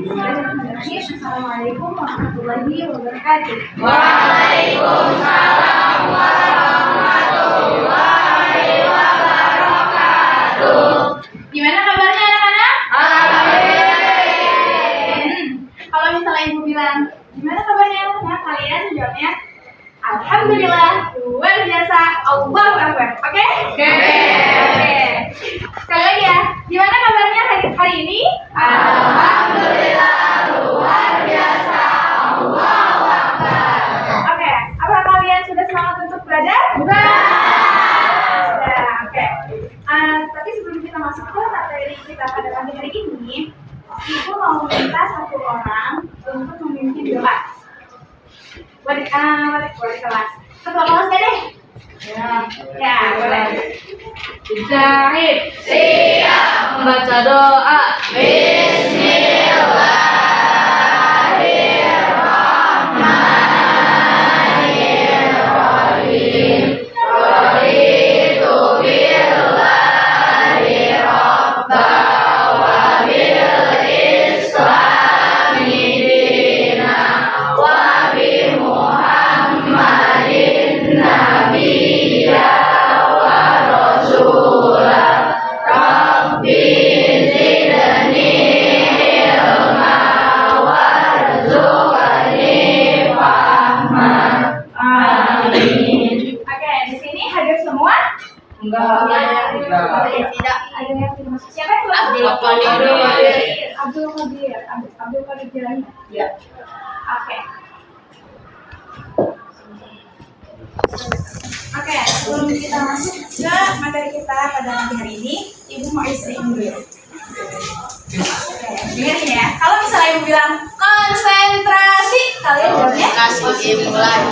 Bismillahirrahmanirrahim. Assalamualaikum warahmatullahi wabarakatuh. Waalaikumsalam warahmatullahi wabarakatuh. Gimana kabarnya anak-anak? Kalau misalnya ibu bilang, gimana kabarnya anak-anak? Kalian jawabnya, alhamdulillah, luar biasa, Allahu Akbar. Oke? Oke. Sekali lagi ya, gimana kabarnya hari ini? Alhamdulillah, luar biasa, Allahu Akbar. Oke, apakah kalian sudah semangat untuk belajar? Sudah. Oke. Tapi sebelum kita masuk ke materi kita pada pagi hari ini, Ibu mau minta satu orang untuk memimpin doa. Wali kelas. Ketua kelasnya deh. Ya, boleh. Zahid, siap. Membaca doa. Bismillahirrahmanirrahim. Raditu billahi rabban wa bil islami dinan wa bi Muhammadin nabiyya wa rasulah. Rabbi zidni ilma warzuqni fahman. Amin. Oke, di sini hadir semua? Enggak. Tidak. Ada yang tidak masuk. Siapa yang kelas? Abdul Qadir. Abdul Qadir Jilani. Ya. Oke. Oke, sebelum kita masuk ke materi kita pada pagi hari ini, Ibu mau istirahat dulu. Oke, dengerin ya. Kalau misalnya Ibu bilang konsentrasi, kalian jawabnya?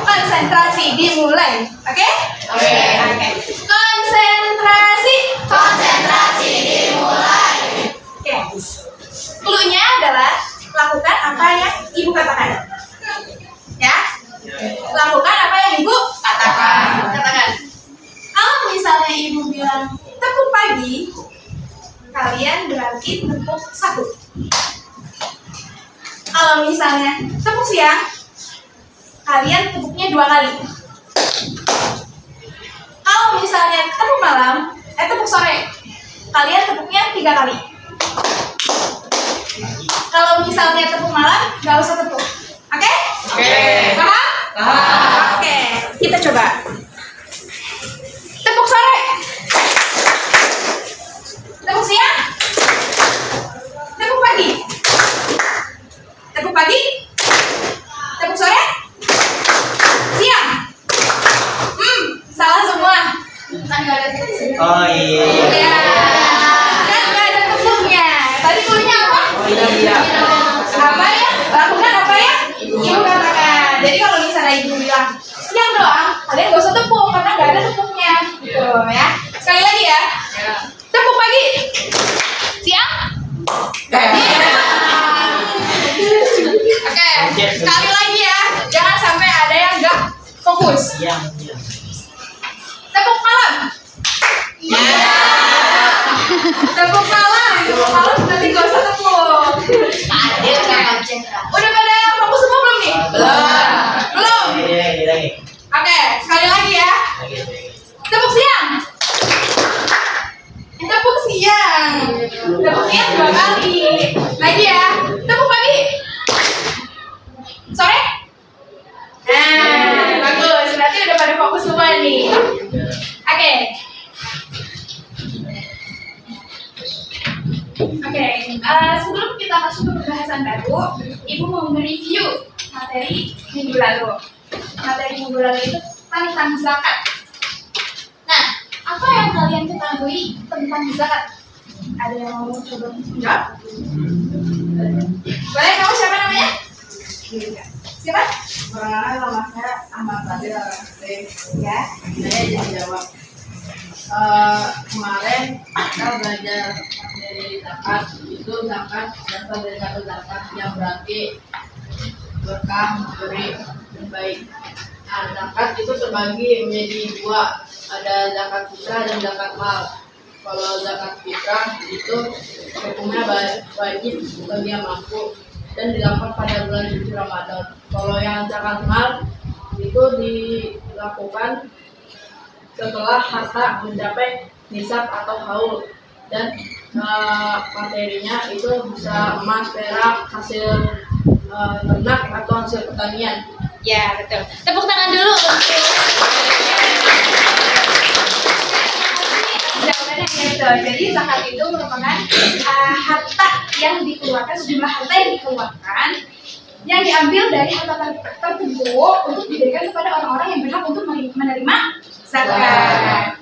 Konsentrasi dimulai. Oke? Oke. Konsentrasi. Konsentrasi dimulai. Oke. Cluenya adalah lakukan apa yang Ibu katakan. Ya? Lakukan apa yang Ibu katakan. Kalau misalnya Ibu bilang tepuk pagi, kalian berarti tepuk 1. Kalau misalnya tepuk siang, kalian tepuknya 2 kali. Kalau misalnya tepuk malam, tepuk sore, kalian tepuknya 3 kali. Kalau misalnya tepuk malam, nggak usah tepuk. Oke? Paham? Oke, kita coba. Tepuk sore. Tepuk siang. Tepuk pagi. Tepuk pagi. Tepuk sore. Siang. Salah semua. Kan nggak ada tepuk. Oh iya. Ya. Kan nggak ada tepuknya. Tadi cluenya apa? Iya. Apa ya? Lakukan apa ya? Ibu katakan. Jadi kalau misalnya Ibu bilang siang doang, kalian gak usah tepuk karena gak ada tepuknya, gitu ya. Sekali lagi ya. Tepuk pagi. Siang. Oke. Sekali lagi ya. Jangan sampai ada yang gak fokus. Iya. Tepuk malam. Tepuk malam. Tepuk malam nanti gak usah tepuk. Udah pada fokus semua belum nih? Belum. Lagi. Oke, sekali lagi ya. Tepuk siang. Tepuk siang. Tepuk siang 2 kali. Lagi ya. Tepuk pagi. Sore. Nah, bagus. Berarti udah pada fokus semua nih. Oke. Sebelum kita masuk ke pembahasan baru, Ibu mau mereview materi minggu lalu. Materi minggu lalu itu tentang zakat. Nah, apa yang kalian ketahui tentang zakat? Ada yang mau coba menjawab? Boleh, kamu siapa namanya? Siapa? Nama saya Ahmad Fadil. Ya. Saya jadi jawab. Kemarin kita belajar dari zakat. Itu zakat berasal dari satu zakat yang berarti berkah, memberi, dan baik. Nah, zakat itu terbagi menjadi 2. Ada zakat fitrah dan zakat mal. Kalau zakat fitrah itu hukumnya wajib bagi yang mampu. dan dilakukan pada bulan suci Ramadan. Kalau yang zakat mal itu dilakukan setelah harta mencapai nisab atau haul, dan materinya itu bisa emas, perak, hasil ternak atau hasil pertanian. Ya, betul. Tepuk tangan dulu untuk jawabannya gitu. Jadi zakat itu merupakan harta yang dikeluarkan, sejumlah harta yang dikeluarkan yang diambil dari harta tertentu untuk diberikan kepada orang-orang yang berhak untuk menerima zakat.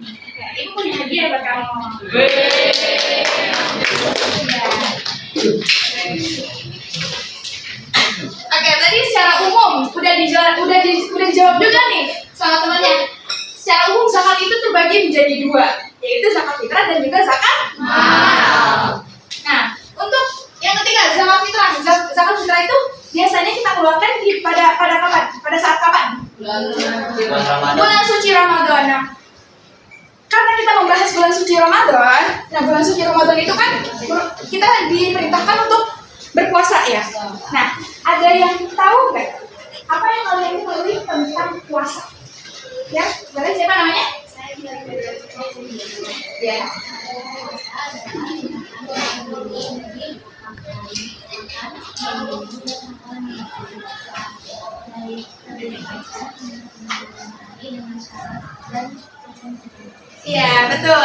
Oke, ibu punya hadiah buat kamu. Oke, tadi secara umum udah dijawab juga nih sama temannya. Secara umum zakat itu terbagi menjadi dua, yaitu zakat fitrah dan juga zakat mal. Nah, untuk yang ketiga zakat fitrah. Zakat fitrah itu biasanya kita keluarkan pada kapan? Pada saat kapan? Bulan suci Ramadan. Nah, karena kita membahas bulan suci Ramadan, nah bulan suci Ramadan itu kan kita diperintahkan untuk berpuasa ya. Nah, ada yang tahu nggak apa yang kalian ketahui tentang puasa? Ya, boleh siapa namanya? Ya. Iya, betul.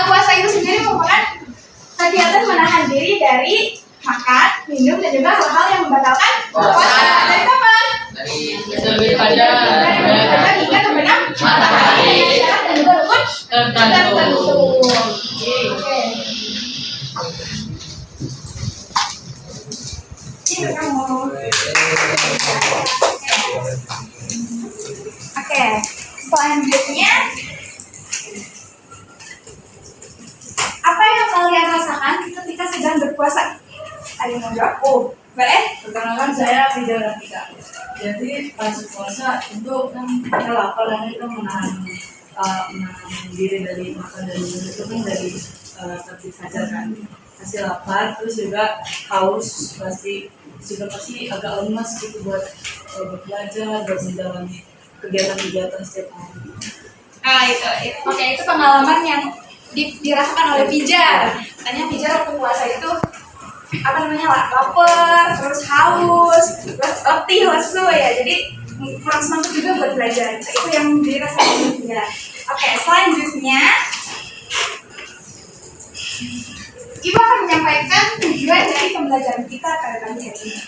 Puasa itu sendiri merupakan kegiatan menahan diri dari makan, minum, dan juga hal-hal yang membatalkan puasa. Dari kapan? Dari terbit fajar Hingga terbenam matahari. Syarat dan juga rukun tertentu. Oke. Ini kamu. Oke, selanjutnya apa yang kalian rasakan ketika sedang berpuasa? Ada yang mau jawab? Oh, boleh? Perkenalkan, saya Ridha Rafika. Jadi pas puasa itu kan kita lapar dan itu menahan diri dari makan dan minum itu kan dari terbit fajar kan. Hasil lapar, terus juga haus, pasti agak lemas gitu buat belajar, buat menjalani kegiatan-kegiatan setiap hari. Oke, itu pengalaman yang dirasakan oleh Pijar. Katanya Pijar waktu puasa itu lapar, terus haus, letih, lesu ya. Jadi kurang semangat juga buat belajar. Itu yang dirasakan oleh Pijar. Oke, selanjutnya Ibu akan menyampaikan tujuan dari pembelajaran kita pada pagi hari ini.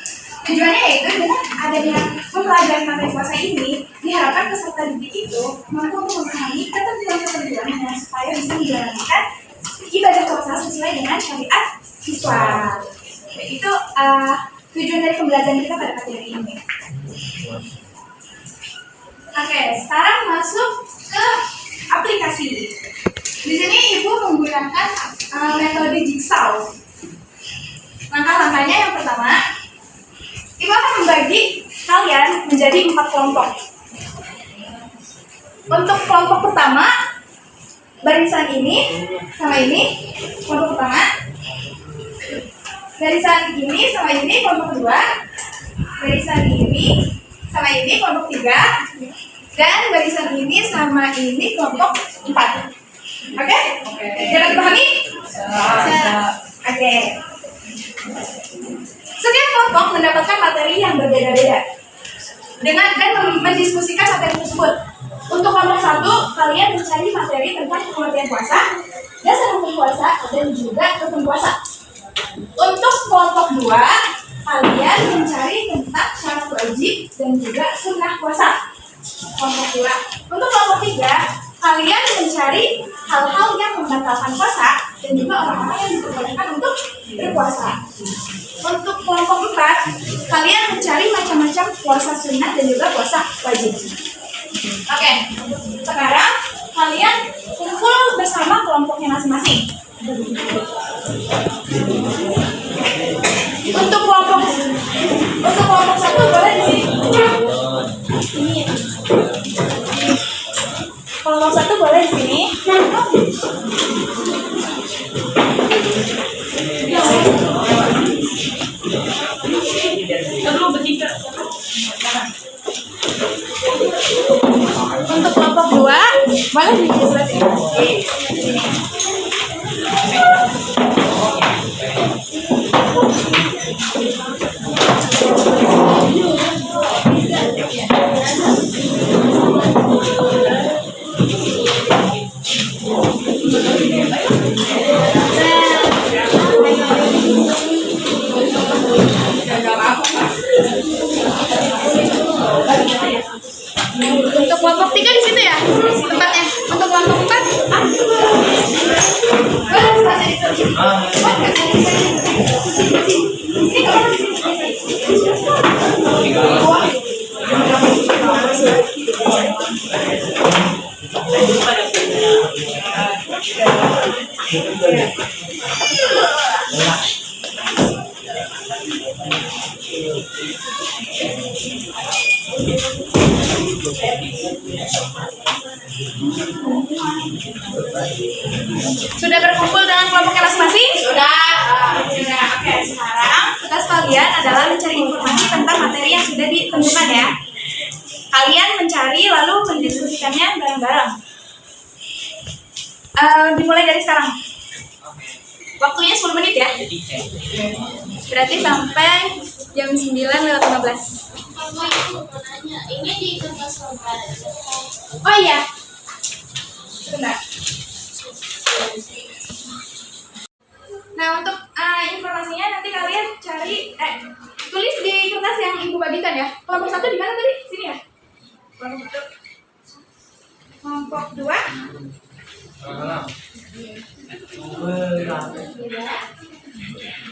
Tujuannya yaitu dengan adanya pembelajaran materi puasa ini, diharapkan peserta didik itu mampu untuk memahami ketentuan-ketentuan yang supaya bisa menjalankan ibadah puasa sesuai dengan syariat Islam. Itu tujuan dari pembelajaran kita pada pagi hari ini. Oke, sekarang masuk ke aplikasi. Di sini Ibu menggunakan metode jigsaw. Langkah-langkahnya yang pertama, Ibu akan membagi kalian menjadi 4 kelompok. Untuk kelompok pertama, barisan ini sama ini, kelompok pertama. Barisan ini sama ini, kelompok kedua. Barisan ini sama ini, kelompok 3. Dan barisan ini sama ini, kelompok 4. Oke? Jangan dipahami? Oke. Setiap kelompok mendapatkan materi yang berbeda-beda dan mendiskusikan materi tersebut. Untuk kelompok 1, kalian mencari materi tentang pengertian puasa, dasar hukum puasa, dan juga rukun puasa. Untuk kelompok 2, kalian mencari tentang syarat wajib dan juga sunnah puasa. Kelompok 2. Untuk kelompok 3, kalian mencari hal-hal yang membatalkan puasa dan juga orang-orang yang diperbolehkan untuk berpuasa. Untuk kelompok 4, kalian mencari macam-macam puasa sunnah dan juga puasa wajib. Oke, sekarang kalian kumpul bersama kelompoknya masing-masing. Untuk kelompok 1 boleh di sini. Kelompok 1 boleh di sini. Untuk kelompok 2, boleh dijelaskan? Untuk kelompok 3 di situ ya tempatnya. Untuk kelompok 4 sudah berkumpul dengan kelompoknya masing-masing? Sudah. Oke, sekarang tugas kalian adalah mencari informasi tentang materi yang sudah ditentukan ya. Kalian mencari lalu mendiskusikannya bareng-bareng. Dimulai dari sekarang. Waktunya 10 menit ya. Berarti sampai jam 9:15. Ini di kertas lembar. Oh iya. Sebentar. Nah, untuk informasinya nanti kalian cari tulis di kertas yang Ibu bagikan ya. Kelompok 1 di mana tadi? Sini ya. Kelompok 1. Kelompok 2.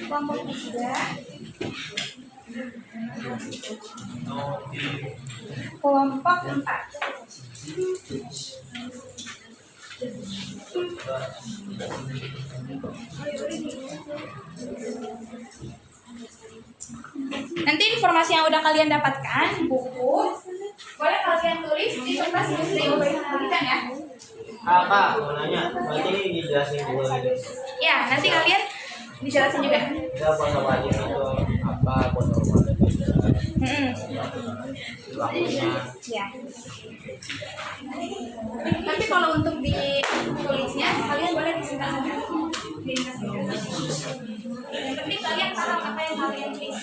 Kelompok 3. Kelompok 4. Nanti informasi yang udah kalian dapatkan di buku boleh kalian tulis di kertas yang sudah Ibu bagikan ya. Kak, mau nanya, berarti dijelasin juga gitu. Ya, nanti kalian dijelasin juga. Ya, foto wajib itu apa, foto wajib waktunya. Ya. Tapi kalau untuk ditulisnya kalian boleh disingkat saja. Yang penting kalian paham apa yang kalian tulis.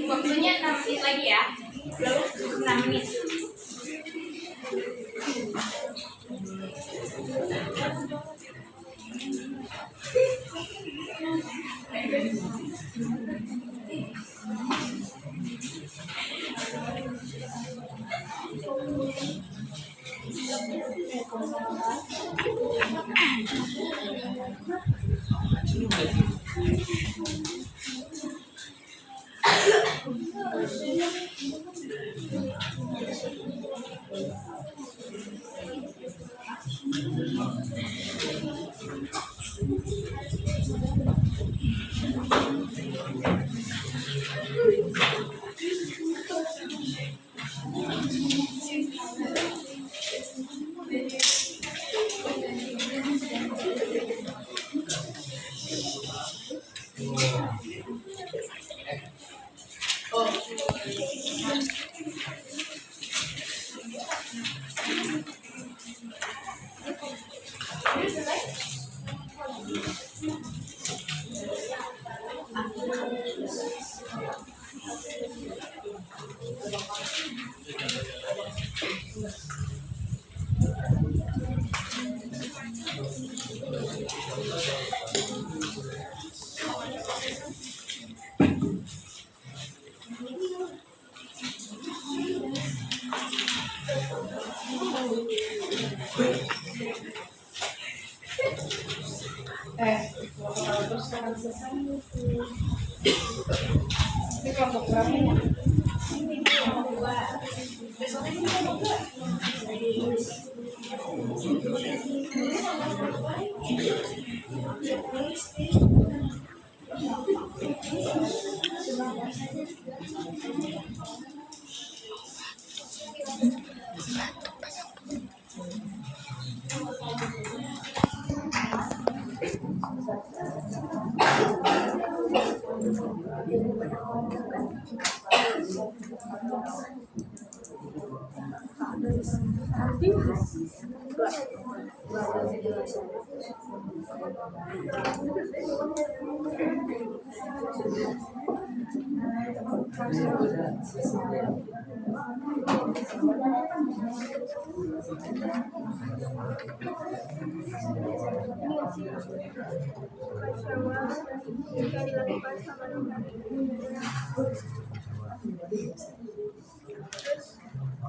Waktunya 6 menit lagi ya. Belum 6 menit. Ini kelompok berapa ya?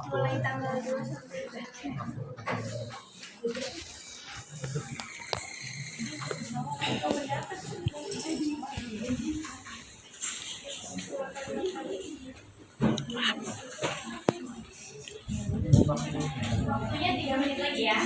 Mulai tanggal 2 sampai Waktunya 3 menit lagi ya.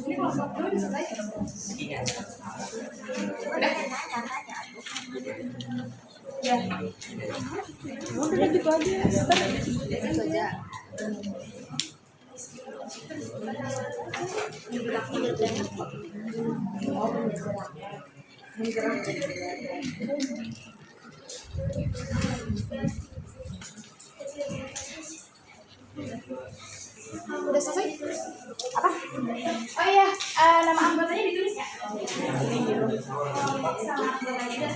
Ini kelompok dulu udah selesai. Udah. Ya. Udah gitu aja. Itu aja. Udah selesai? Apa? Oh iya, nama anggotanya ditulis ya? Kelompok sama anggotanya dah.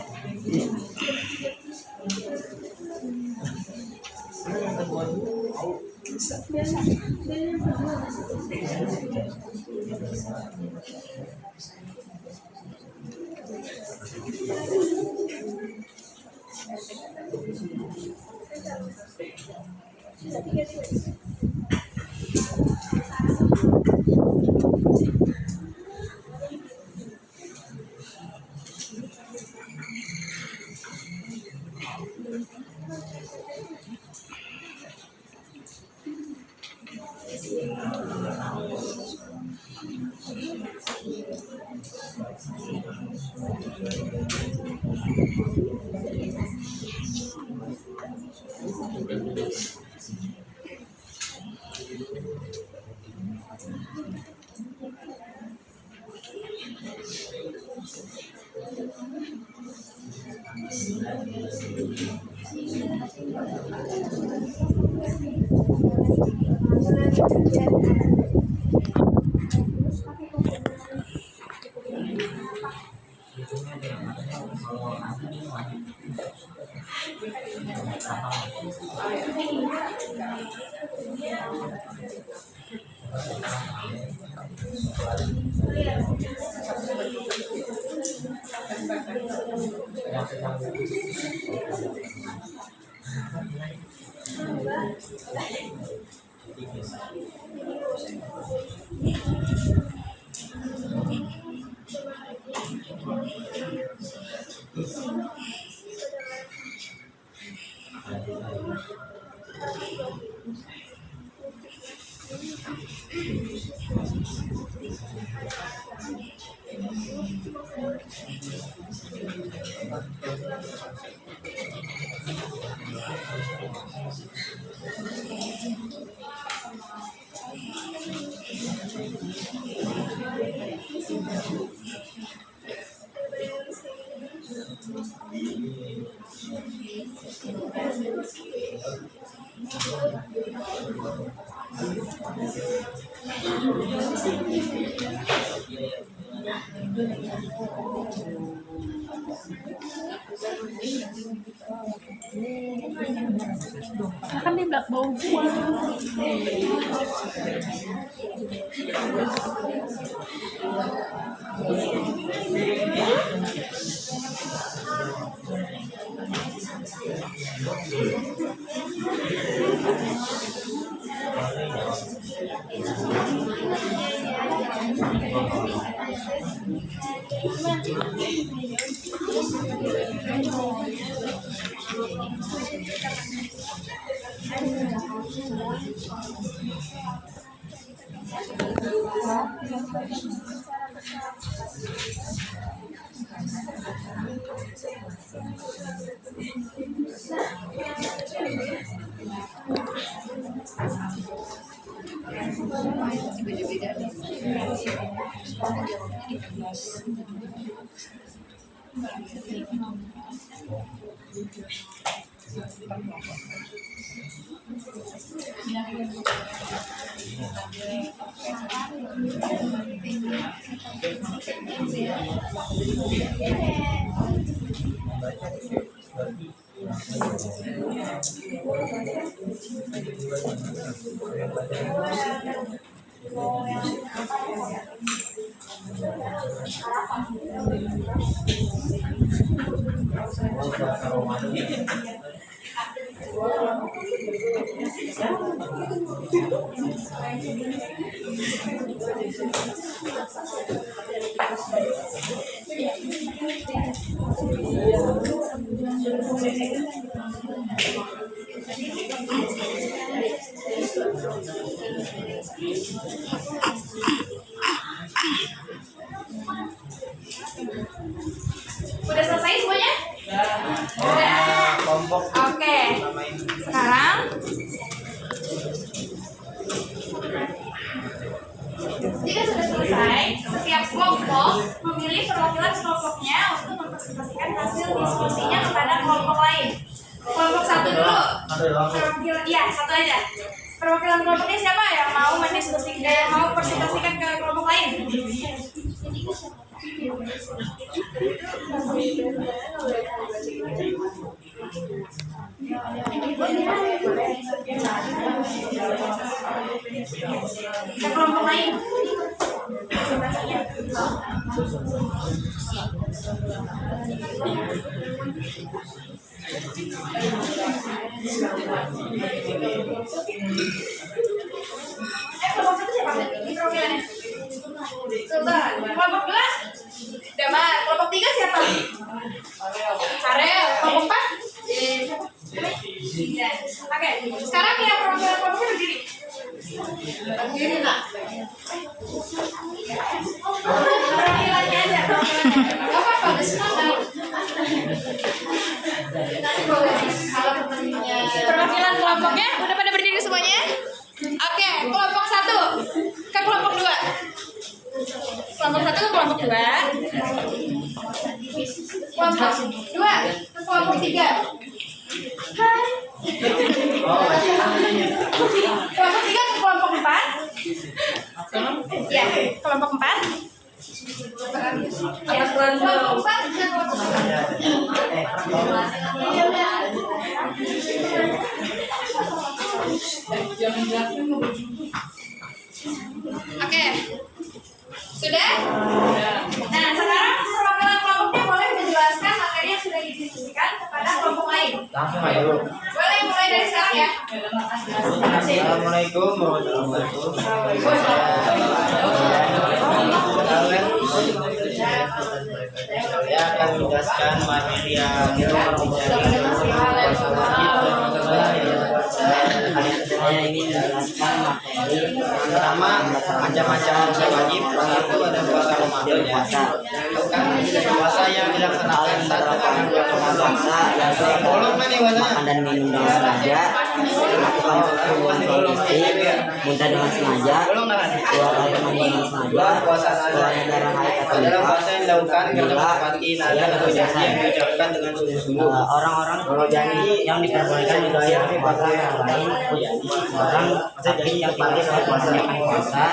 Kan dia belak bau gua. Udah selesai semuanya? Udah. Kelompok Oke. Sekarang jika sudah selesai, setiap kelompok memilih perwakilan kelompoknya untuk mempresentasikan hasil diskusinya kepada kelompok lain. Kelompok satu dulu. Perwakilan, iya satu aja. Perwakilan kelompoknya siapa yang mau mendiskusikan, yang mau presentasikan ke kelompok lain? Ke kelompok lain. Kelompok satu siapa? Perwakilannya? Sultan. Kelompok dua? Damar. Kelompok tiga siapa? Harel. Kelompok empat? Oke. Sekarang yang perwakilan kelompoknya berdiri. Berdiri nak. Perwakilannya aja. Perwakilannya. Gak apa-apa. Udah senang tau. Perwakilan kelompoknya udah pada berdiri semuanya? Oke, kelompok satu ke kelompok dua. Kelompok satu ke kelompok dua. Kelompok dua ke kelompok tiga. Hai. Kelompok tiga ke kelompok empat. Ya, kelompok empat. Ya, kelompok empat ke kelompok Oke. Sudah? Nah, sekarang perwakilan kelompoknya boleh menjelaskan materi yang sudah didiskusikan kepada kelompok lain. langsung aja dulu. Boleh mulai dari sekarang ya. Assalamualaikum warahmatullahi wabarakatuh. Saya akan menjelaskan materi yang saya ingin menjelaskan materi pertama macam-macam wajib itu ada puasa Ramadan ya. Puasa yang dilaksanakan saat puasa bolong makan dan minum dengan sengaja, melakukan hubungan suami istri, muntah dengan sengaja, keluar air mani dengan sengaja, keluarnya darah haid atau nifas, gila, atau jasa orang-orang yang diperbolehkan mendoakan puasa orang lain, orang sakit yang tidak melaksanakan puasa.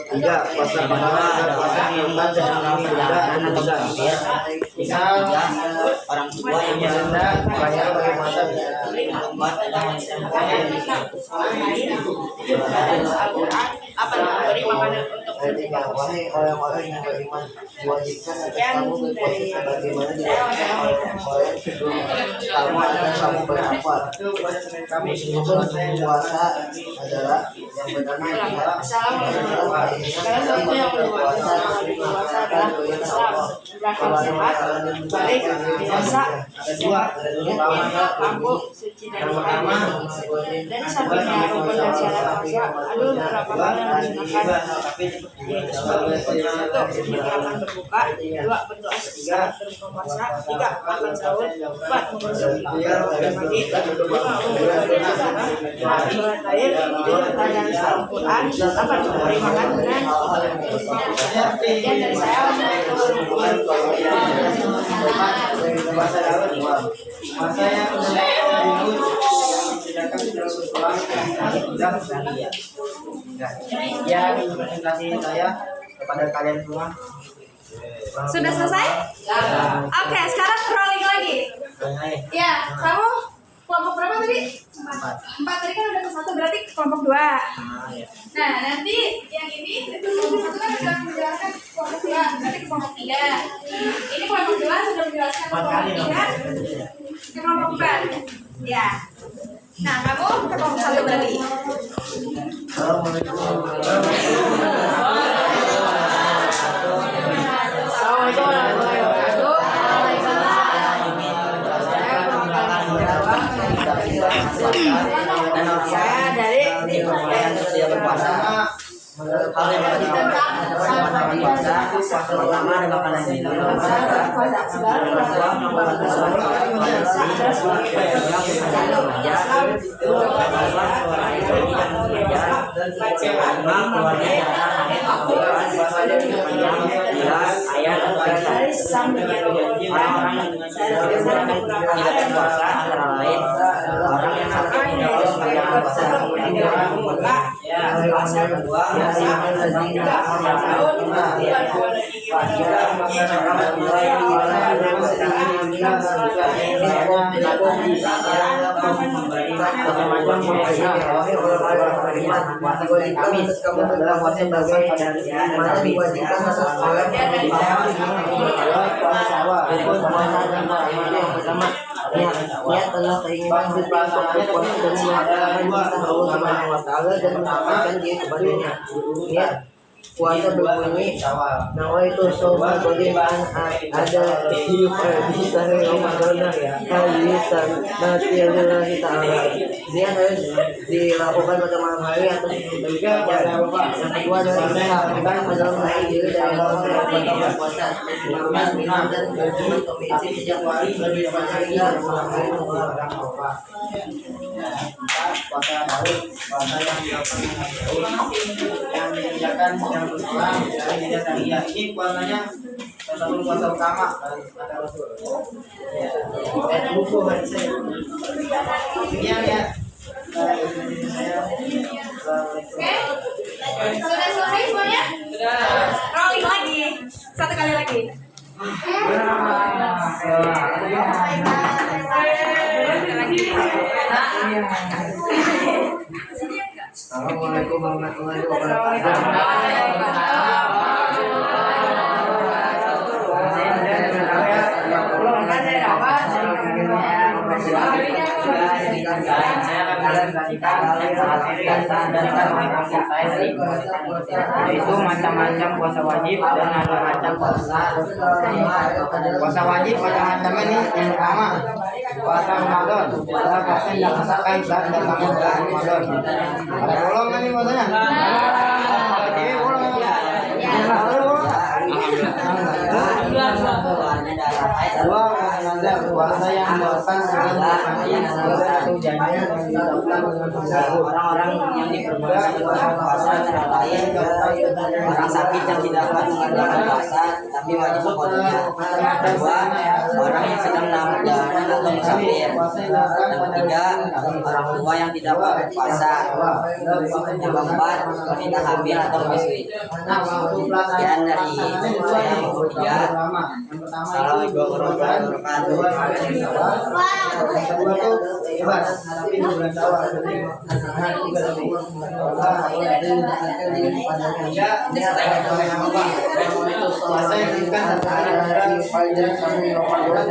Tiga, puasa kedua ada orang yang sedang dalam perjalanan atau musafir. Tiga, orang tua yang berada bayar bagi puasa. Keempat, ada wanita yang Apa memberi makanan untuk orang-orang yang beriman diwajibkan atas kamu berpuasa sebagaimana dilakukan oleh sebelum kamu akan kamu berapa. Kami puasa adalah yang pertama adalah puasa adalah Islam, berangkat sehat, balik, puasa, Kedua, mampu, suci dan pertama, dan sampingnya rukun dan syarat puasa, ada beberapa hal yang disunahkan, yaitu sebagai satu, menyediakan berbuka, dua, berdoa setelah berbuka puasa, tiga, makan sahur, empat, mengonsumsi mandi, lima, mengumpulkan saudara, aturan lahir, tujuh, bacaan Al-Quran, delapan, memberi makan dengan sekian dari saya. puasa yang presentasi saya kepada kalian semua. Sudah selesai? Oke, sekarang rolling lagi. Ya, kamu kelompok berapa tadi? Empat. Tadi kan udah ke satu, berarti kelompok dua. Nah, nanti yang ini kelompok satu kan sudah menjelaskan kelompok dua, berarti ke kelompok tiga. Ini kelompok dua sudah menjelaskan ke kelompok tiga, ke kelompok empat. Ya. Nah, kamu ke kelompok satu berarti. Assalamualaikum Assalamualaikum warahmatullahi wabarakatuh. dan orang Saya dari yang setia berpuasa. Menurut hal yang tentang puasa, pertama adalah makanan minum berpuasa. Kedua, membantu suami tidak berpuasa antara lain orang yang sakit tidak sepanjang puasa. Yang kedua, niat adalah keinginan kita untuk berpuasa dan melaksanakan perintah Allah Subhanahu wa Ta'ala dan mendapatkan dia kepadanya. Niat puasa berbunyi nawaitu shauma ghadin ada di sehari Ramadan halisan nanti lillahi ta'ala. Dia harus dilakukan pada malam hari atau sebelum fajar. Yang kedua adalah disampaikan adalah menarik diri dari hal-hal yang berpuasa, makan, minum dan berjumpa komisi sejak hari hingga malam hari puasa Daud, puasa yang dikerjakan yang berpulang dari media syariah. Ini puasanya satu puasa utama ada Rasul. Buku hadisnya. Sekian ya. Oke, sudah selesai semuanya? Sudah. Rolling lagi, satu kali lagi. Assalamualaikum warahmatullahi wabarakatuh. Saya akan membagikan materi saya dari yaitu macam-macam puasa wajib dan macam-macam puasa. Puasa wajib macam-macam ini yang pertama puasa Ramadan. Puasa puasa yang dilaksanakan saat datangnya bulan Ramadan. Ada bolong kan ini puasanya? Kalau cewek bolong ya? Dua puasa yang dilakukan dengan janji yang dilakukan orang-orang yang diperbolehkan puasa antara lain orang sakit yang tidak dapat mengadakan puasa tapi wajib mengkodoknya. Kedua, orang yang sedang dalam perjalanan atau musafir. Yang ketiga, orang tua yang tidak dapat puasa. Yang keempat, wanita hamil atau menyusui. Sekian dari saya yang ketiga. Assalamualaikum warahmatullahi wabarakatuh. Yang kedua tuh bebas tapi bulan Syawal. Puasa yang dilakukan antara fajar sampai Ramadan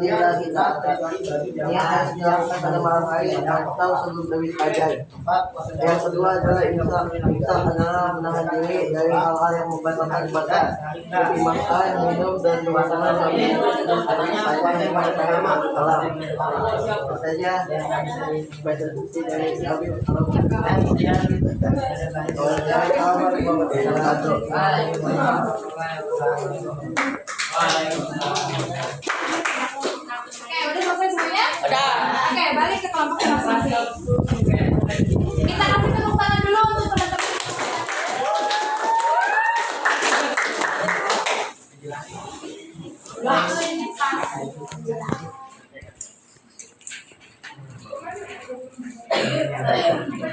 dia harus dilakukan pada malam hari atau sebelum terbit fajar. Yang kedua adalah imsak adalah menahan diri dari hal-hal yang membatalkan ibadah seperti makan, minum dan berpasangan sampai yang pada pertama salam. Saja baca bukti dari Nabi Oke, udah selesai semuanya? Udah. Oke, balik ke kelompok masing-masing. Kita kasih tepuk tangan dulu untuk teman-teman.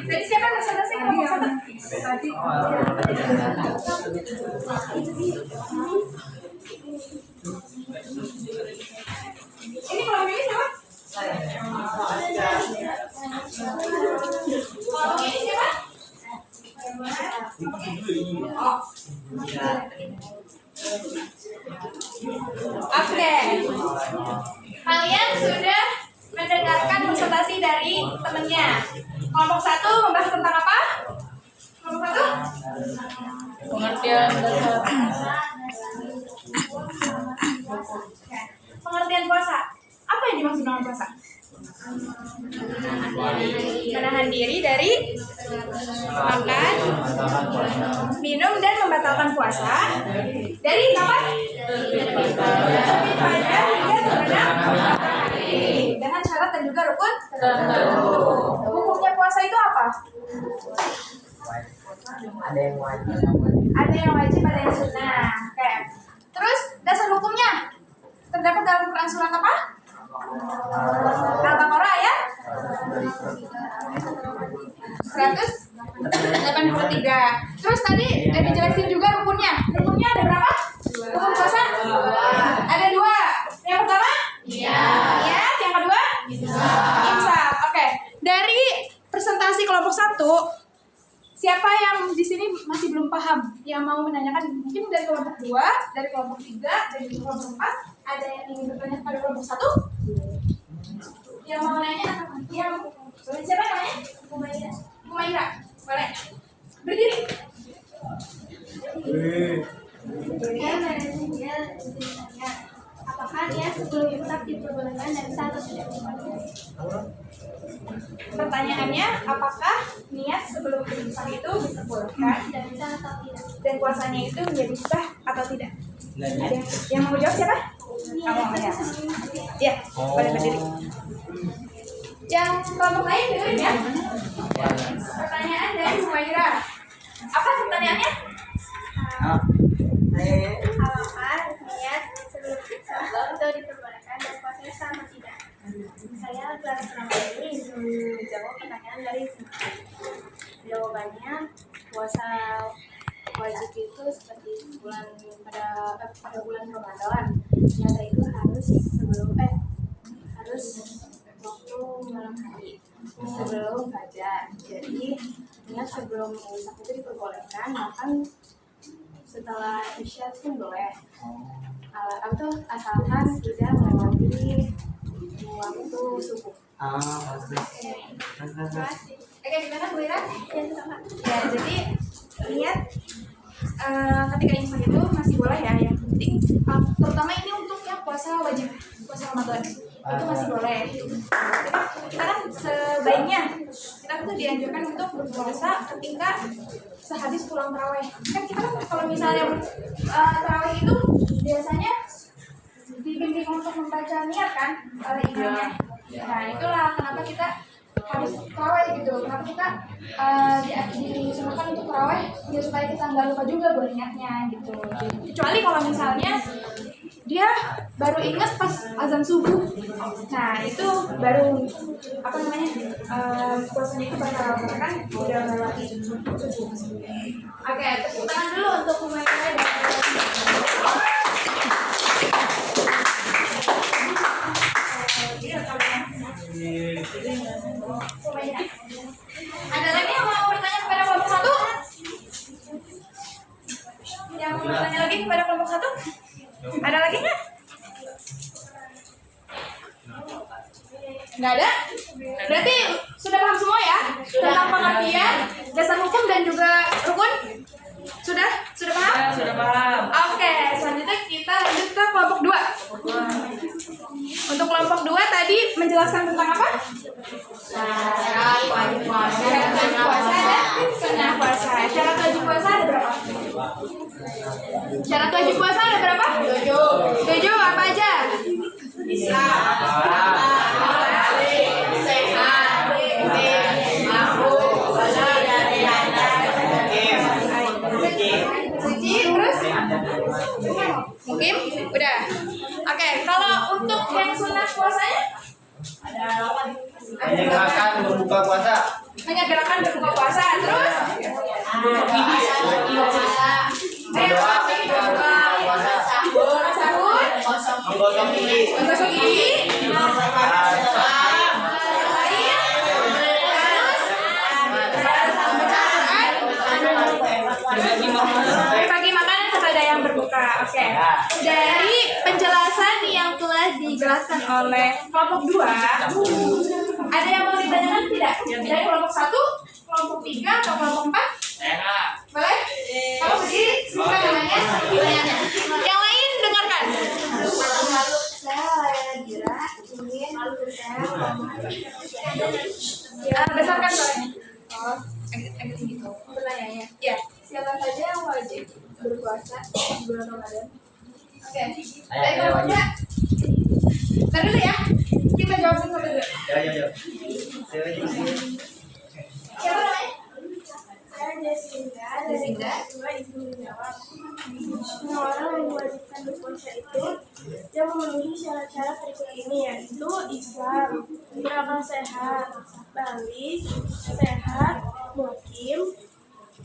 Tadi siapa yang selesai kelompok satu? Tadi. Ini kelompok ini siapa? Kelompok ini siapa? Oh. Oke. Kalian sudah mendengarkan presentasi dari temennya. Kelompok satu membahas tentang apa? Kelompok satu? Pengertian dasar. Pengertian puasa. Apa yang dimaksud dengan puasa? Menahan diri dari makan, minum dan membatalkan puasa. Dari kapan? Pada hingga terbenam matahari. Dengan syarat dan juga rukun tertentu. Hukumnya puasa itu apa? Ada yang wajib. Ada yang wajib, ada yang sunnah. Oke. Terus dasar hukumnya terdapat dalam Quran surat apa? Al-Baqarah ayat 183. Terus tadi dijelasin juga rukunnya. Rukunnya ada berapa? Rukun puasa? Ada 2. Yang pertama? Niat. Yang kedua? Imsak. Oke. Dari presentasi kelompok 1, siapa yang di sini masih belum paham? Yang mau menanyakan mungkin dari kelompok 2, dari kelompok 3, dari kelompok 4. Ada yang ingin bertanya pada kelompok 1? Yang mau nanya apa? Yang siapa namanya? Humaira. Boleh. Berdiri. Apakah niat sebelum imsak diperbolehkan dan sah atau tidak? Pertanyaannya, apakah niat sebelum imsak itu diperbolehkan dan sah atau tidak? Dan puasanya itu menjadi sah atau tidak? Ada yang mau jawab siapa? Kamu ya? Ya, boleh berdiri. Yang kelompok lain dengerin ya. Pertanyaan dari Humaira. Apa pertanyaannya? Apakah niat sebelum imsak itu diperbolehkan dan puasanya sah atau tidak? Saya kelas ini menjawab pertanyaan dari jawabannya puasa wajib itu seperti pada bulan Ramadan. Niat itu harus sebelum harus waktu malam hari sebelum fajar. Jadi niat sebelum imsak itu diperbolehkan, bahkan setelah isya pun boleh. Asalkan tidak melewati waktu subuh. Oke, gimana Bu Ira? Ya, jadi niat ketika imsak itu masih boleh ya. Yang penting, terutama ini untuk yang puasa wajib, puasa Ramadan itu masih boleh. Kita kan sebaiknya kita tuh dianjurkan untuk berpuasa ketika sehabis pulang tarawih. Kan kita kan kalau misalnya tarawih itu biasanya dibimbing untuk membaca niat kan oleh imamnya. Nah itulah kenapa kita harus tarawih gitu. Kenapa kita disuruhkan untuk tarawih ya supaya kita nggak lupa juga buat niatnya gitu. Kecuali kalau misalnya dia baru ingat pas azan subuh. Nah itu baru puasanya itu batal kan udah melewati subuh. Oke, tepuk tangan dulu untuk Humaira dan ada lagi yang mau bertanya kepada kelompok 1? Yang mau bertanya lagi kepada kelompok 1? Ada lagi nggak? Nggak ada? Berarti sudah paham semua ya? Tentang pengertian, dasar hukum dan juga rukun? Sudah? Sudah paham? Sudah paham. Oke, selanjutnya kita lanjut ke kelompok 2. Untuk kelompok 2 tadi menjelaskan tentang apa? Syarat wajib puasa dan sunnah puasa. Syarat wajib puasa ada berapa? Syarat wajib puasa ada berapa? 7. Apa aja? Islam, sehat, suci, terus mungkin udah. Oke, kalau untuk yang sunnah puasanya Menyegerakan berbuka puasa. Menyegerakan berbuka puasa, terus Berdoa ketika berbuka puasa. sahur, Menggosok gigi. menggosok gigi, berbagi makanan kepada yang berbuka. Oke. Dari penjelasan yang telah dijelaskan oleh kelompok 2, ada yang mau ditanyakan tidak? Dari kelompok 1, kelompok 3, atau kelompok 4? Boleh? Kamu berdiri, silakan namanya. Yang lain dengarkan. Saya Layla Dira Ingin lalu bersehat. Ya, besarkan suaranya. Oh, agak tinggi tuh. Pertanyaannya, ya, siapa saja yang wajib berpuasa di bulan Ramadan? Oke, dari kelompoknya. Ntar dulu ya, kita jawab satu dulu. Ya. Siapa namanya? Saya Jasinda dari kelas 2 Ibu menjawab. Semua orang yang diwajibkan berpuasa itu yang memenuhi syarat-syarat berikut ini, yaitu Islam, berakal sehat, balik, sehat, mukim,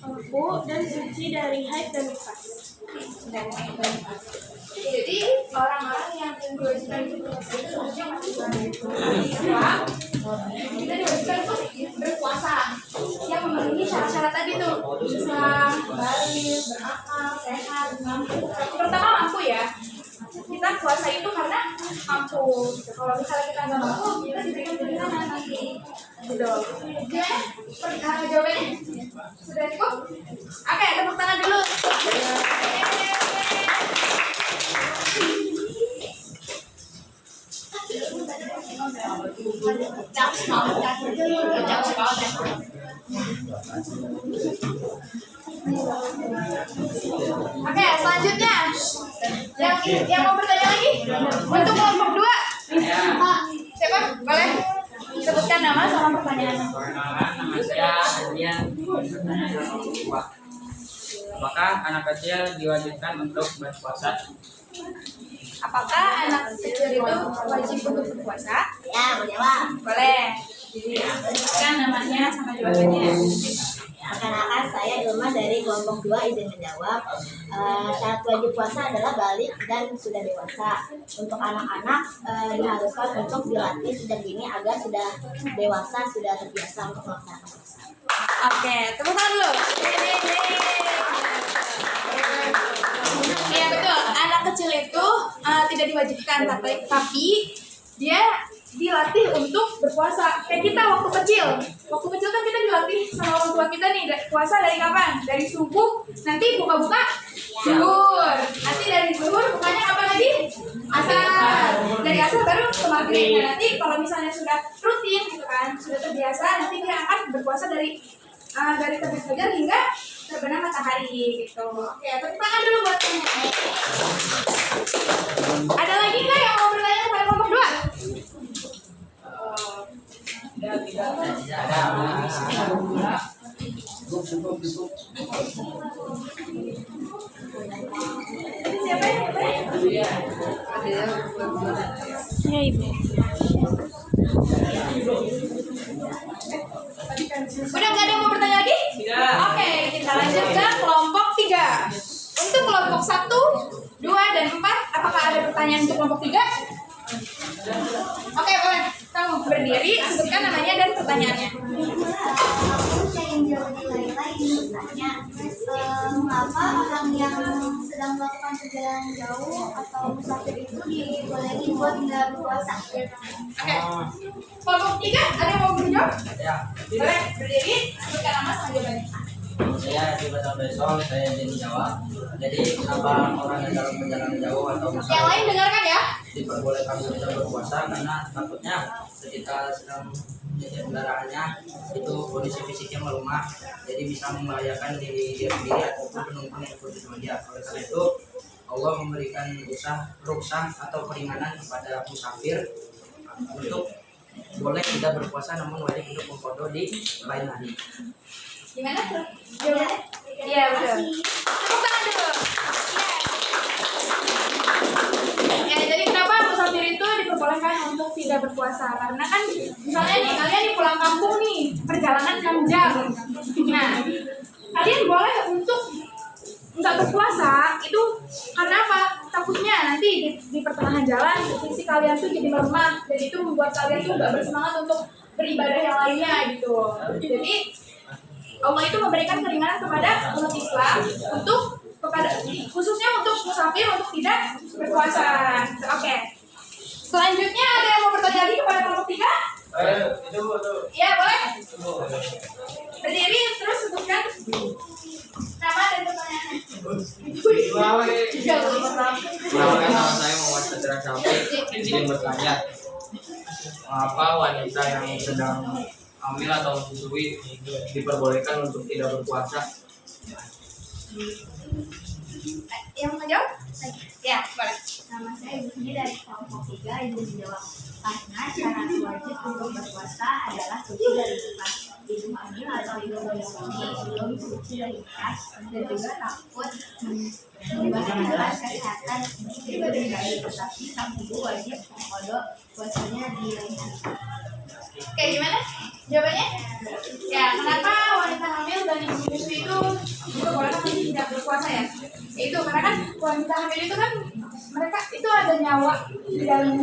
mampu, dan suci dari haid dan nifas. Jadi orang-orang yang diwajibkan berpuasa itu harusnya masih Islam. Kita diwajibkan untuk berpuasa yang memenuhi syarat-syarat tadi tuh, Islam, balik, berakal, sehat, mampu. Pertama mampu ya. Kita puasa itu karena mampu. Gitu. Kalau misalnya kita nggak mampu, kita diberikan pilihan nanti. Gitu. Gimana? Jawabannya sudah cukup? Oke, tepuk tangan dulu. Oke, selanjutnya yang mau bertanya lagi untuk kelompok 2. Siapa? Boleh sebutkan nama sama pertanyaannya. Nama saya Adrian. Apakah anak kecil diwajibkan untuk berpuasa? Apakah anak kecil itu wajib untuk berpuasa? Ya, mau jawab. Boleh. Sebutkan namanya sama jawabannya. Perkenalkan, saya Ilma dari kelompok 2 izin menjawab. Syarat wajib puasa adalah balik dan sudah dewasa. Untuk anak-anak diharuskan untuk dilatih sejak dini agar sudah dewasa, sudah terbiasa untuk melaksanakan puasa. Oke, tepuk tangan dulu. Iya betul, anak kecil itu tidak diwajibkan, tapi dia dilatih untuk berpuasa. Kayak kita waktu kecil kan kita dilatih sama orang tua kita nih, puasa dari kapan? Dari subuh, nanti buka-buka zuhur, nanti dari zuhur bukanya kapan lagi? Asar, dari asar baru ke maghrib. Nah, nanti kalau misalnya sudah rutin gitu kan, sudah terbiasa, nanti dia akan berpuasa dari terbit fajar hingga terbenam matahari gitu. Oke, tepuk tangan dulu buat tanya. Ada lagi nggak yang mau bertanya kepada kelompok 2? Siapa ya? Ya, Ibu. Udah nggak ada yang mau bertanya lagi? Oke, kita lanjut ke kelompok 3. Untuk kelompok 1, 2, dan 4, apakah ada pertanyaan untuk kelompok 3? Oke, boleh. Kamu berdiri, sebutkan namanya dan pertanyaannya. Saya ingin jawab lain bertanya, mengapa orang yang sedang melakukan perjalanan jauh atau musafir itu dibolehin buat nggak berpuasa? Oke. Kelompok 3, ada yang mau berjawab? Ya. Boleh, berdiri, sebutkan nama sama jawabannya. Saya di Batam Besok, saya jadi jawab. Jadi kenapa orang yang dalam perjalanan jauh atau Yang lain dengarkan ya. diperbolehkan untuk berpuasa karena takutnya ketika sedang menyetir kendaraannya itu kondisi fisiknya melemah, jadi bisa membahayakan diri dia sendiri ataupun penumpang yang ikut dengan dia. Oleh karena itu Allah memberikan rukhsah atau keringanan kepada musafir untuk boleh tidak berpuasa namun wajib untuk mengqadha di lain hari. Gimana tuh? Jawabannya? Iya, betul. Tepuk tangan dulu. Ya, jadi kenapa musafir itu diperbolehkan untuk tidak berpuasa? Karena kan misalnya nih, kalian di pulang kampung nih, perjalanan 6 jam. Nah, kalian boleh untuk nggak berpuasa itu karena apa? Takutnya nanti di pertengahan jalan fisik kalian tuh jadi melemah dan itu membuat kalian tuh nggak bersemangat untuk beribadah yang lainnya gitu. Jadi Allah itu memberikan keringanan kepada umat Islam khususnya untuk musafir untuk tidak berpuasa. Oke. Selanjutnya ada yang mau bertanya lagi kepada kelompok 3? Iya, boleh. Berdiri terus sebutkan nama dan pertanyaannya. Nama saya Muhammad Sadra Syafri, ingin bertanya, Mengapa wanita yang sedang hamil atau menyusui diperbolehkan untuk tidak berpuasa? Yang mau jawab? Ya, boleh. Nama saya Ibu dari kelompok 3 Ibu menjawab karena syarat wajib untuk berpuasa adalah suci dari nifas. Ibu hamil atau ibu menyusui belum suci dari nifas dan juga takut membahayakan kesehatan ibu dan bayi, tetapi sang ibu wajib mengkodok puasanya di lain hari. Oke, gimana jawabannya? Ya, kenapa wanita hamil dan ibu menyusui itu diperbolehkan untuk tidak berpuasa ya? Itu karena kan wanita hamil itu kan mereka itu ada nyawa di dalam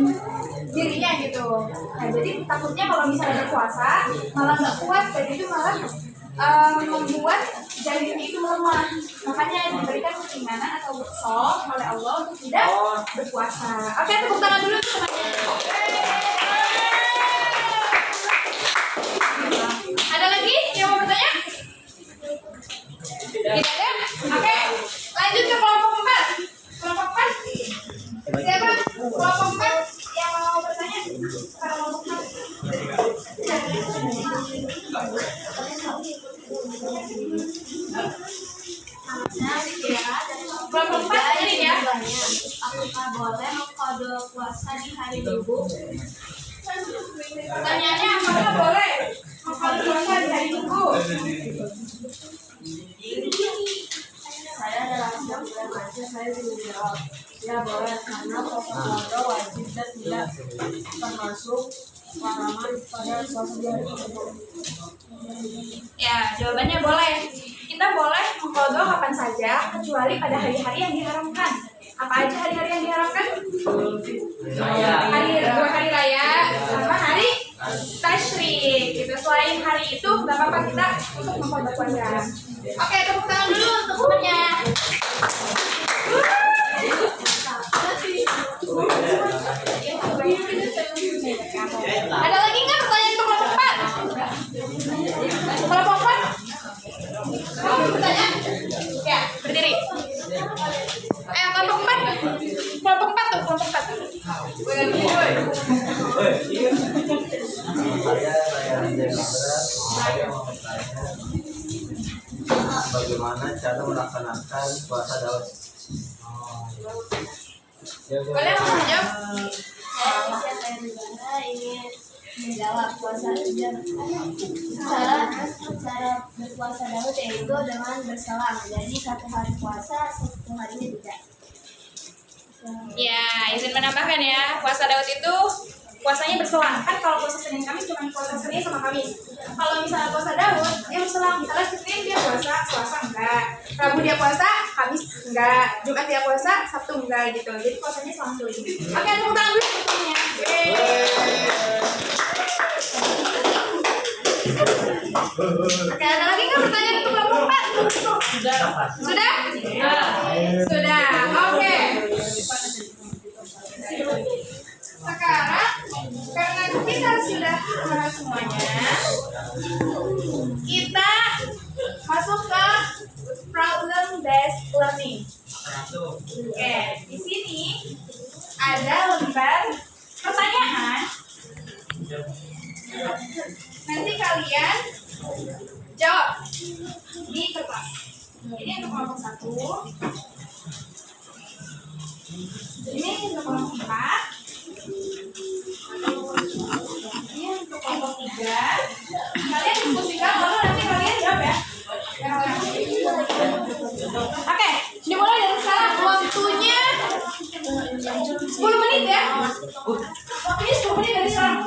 dirinya gitu. Nah, jadi takutnya kalau misalnya berpuasa malah nggak kuat dan itu malah membuat janin itu lemah. Makanya diberikan keringanan atau rukhsah oleh Allah untuk tidak berpuasa. Oke, tepuk tangan dulu teman-teman. Ada lagi yang mau bertanya? Tidak ada? Oke, lanjut ke kelompok 4. Kelompok 4. Siapa? Kelompok 4 yang mau bertanya? Pada kelompok 4. Kelompok 4 ini ya. Apakah boleh mengkodok puasa di hari Minggu? Pertanyaannya apakah boleh mengkodok puasa di hari Minggu? Saya adalah yang belajar, saya juga menjawab ya boleh karena puasa wajib dan tidak termasuk larangan pada puasa di hari Minggu. Ya, jawabannya boleh. Kita boleh mengkodok kapan saja kecuali pada hari-hari yang diharamkan. Apa aja hari-hari yang diharamkan? Dua hari raya sama hari tasyrik gitu. Selain hari itu nggak apa-apa kita untuk mengkodok puasa. Oke, tepuk tangan dulu untuk temennya. Ada lagi nggak pertanyaan untuk kelompok 4? Kelompok 4? Kamu mau bertanya? Ya, berdiri. Kelompok 4. Kelompok 4 tuh, kelompok 4. Bagaimana cara melaksanakan puasa Daud? Kalian mau menjawab? Saya juga ingin menjawab puasa cara berpuasa Daud yaitu dengan berselang. Jadi satu hari puasa, satu harinya tidak. Ya, izin menambahkan ya, puasa Daud itu puasanya berselang. Kan kalau puasa Senin Kamis cuma puasa Senin sama Kamis. Kalau misalnya puasa Daud, dia berselang. Misalnya Senin dia puasa, Selasa enggak. Rabu dia puasa, Kamis enggak. Jumat dia puasa, Sabtu enggak gitu. Jadi puasanya selang-seling. Oke, tepuk tangan dulu semuanya. Oke, ada lagi nggak pertanyaan untuk kelompok 4? Sudah? Sudah. Oke. Sekarang karena kita sudah bahas semuanya, kita masuk ke problem based learning. Oke, di sini ada lembar pertanyaan. Nanti kalian jawab di kertas. Ini untuk kelompok 1. Ini untuk kelompok 4. Ini untuk kelompok 3. Kalian diskusikan lalu nanti kalian jawab ya. Oke, dimulai dari sekarang. Waktunya 10 menit ya. Waktunya 10 menit dari sekarang.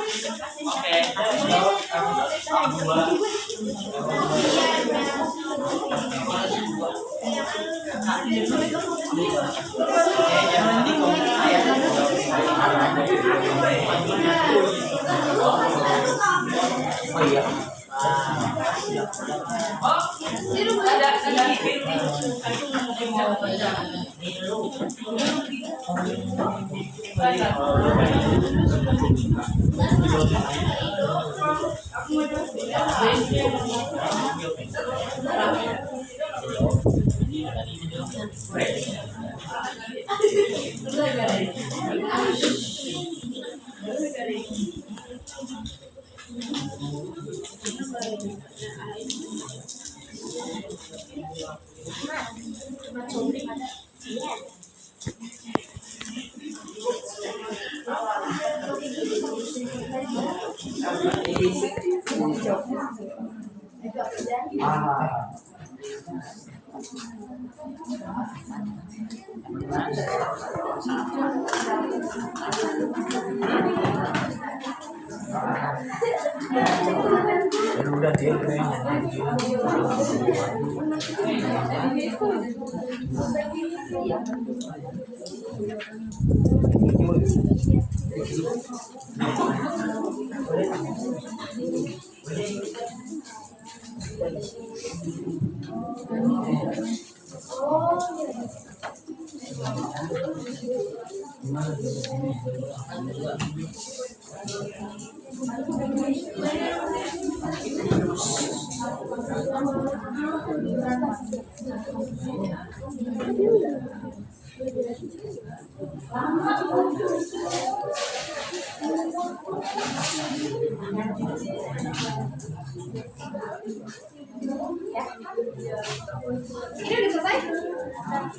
Ini udah selesai?